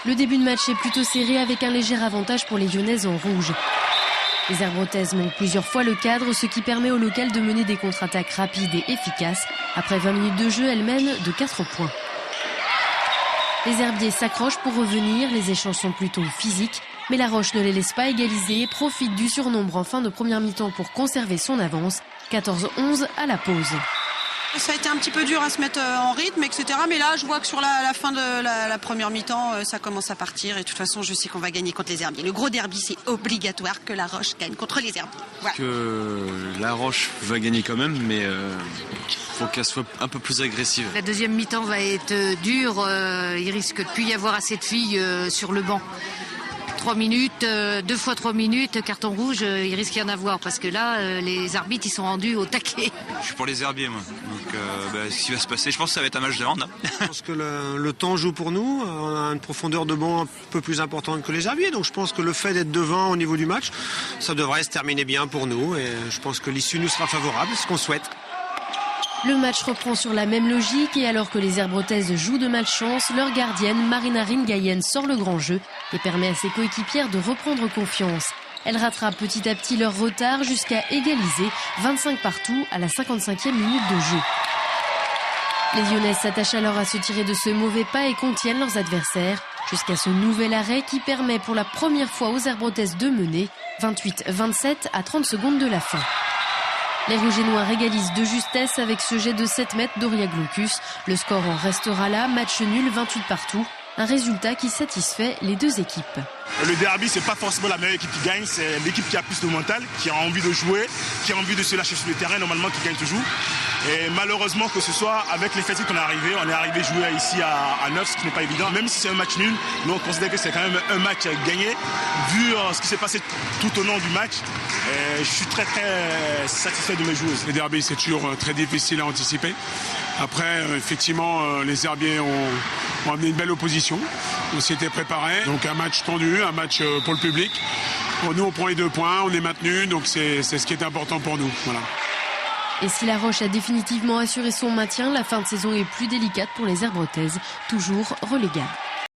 Le début de match est plutôt serré avec un léger avantage pour les Lyonnaises en rouge. Les Herbretaises manquent plusieurs fois le cadre, ce qui permet au local de mener des contre-attaques rapides et efficaces. Après 20 minutes de jeu, elles mènent de 4 points. Les Herbiers s'accrochent pour revenir, les échanges sont plutôt physiques. Mais La Roche ne les laisse pas égaliser et profite du surnombre en fin de première mi-temps pour conserver son avance. 14-11 à la pause. Ça a été un petit peu dur à se mettre en rythme, etc. Mais là, je vois que sur la fin de la première mi-temps, ça commence à partir. Et de toute façon, je sais qu'on va gagner contre les Herbiers. Le gros derby, c'est obligatoire que La Roche gagne contre les Herbiers. Voilà. Que La Roche va gagner quand même, mais faut qu'elle soit un peu plus agressive. La deuxième mi-temps va être dure. Il risque de plus y avoir assez de filles sur le banc. 3 minutes, 2 fois 3 minutes, carton rouge, il risque d'y en avoir parce que là, les arbitres, ils sont rendus au taquet. Je suis pour les Herbiers, moi. Donc, ce qui va se passer, je pense que ça va être un match de hand. Je pense que le temps joue pour nous. On a une profondeur de banc un peu plus importante que les Herbiers. Donc, je pense que le fait d'être devant au niveau du match, ça devrait se terminer bien pour nous. Et je pense que l'issue nous sera favorable, ce qu'on souhaite. Le match reprend sur la même logique et alors que les Herbretaises jouent de malchance, leur gardienne Marina Ringayen sort le grand jeu et permet à ses coéquipières de reprendre confiance. Elle rattrape petit à petit leur retard jusqu'à égaliser 25 partout à la 55e minute de jeu. Les Lyonnaises s'attachent alors à se tirer de ce mauvais pas et contiennent leurs adversaires jusqu'à ce nouvel arrêt qui permet pour la première fois aux Herbretaises de mener 28-27 à 30 secondes de la fin. Les Rouges et Noirs égalisent de justesse avec ce jet de 7 mètres d'Auria Glaucus. Le score en restera là, match nul 28 partout. Un résultat qui satisfait les deux équipes. Le derby, c'est pas forcément la meilleure équipe qui gagne, c'est l'équipe qui a plus de mental, qui a envie de jouer, qui a envie de se lâcher sur le terrain, normalement qui gagne toujours. Et malheureusement que ce soit avec l'effectif qu'on est arrivé jouer ici à 9, ce qui n'est pas évident. Même si c'est un match nul, nous on considère que c'est quand même un match gagné, vu ce qui s'est passé tout au long du match. Et je suis très satisfait de mes joueuses. Les derbys, c'est toujours très difficile à anticiper. Après, effectivement, les Herbiers ont amené une belle opposition. On s'était préparé. Donc un match tendu, un match pour le public. Bon, nous, on prend les 2 points, on est maintenus, donc c'est ce qui est important pour nous. Voilà. Et si La Roche a définitivement assuré son maintien, la fin de saison est plus délicate pour les Herbretaises, toujours relégables.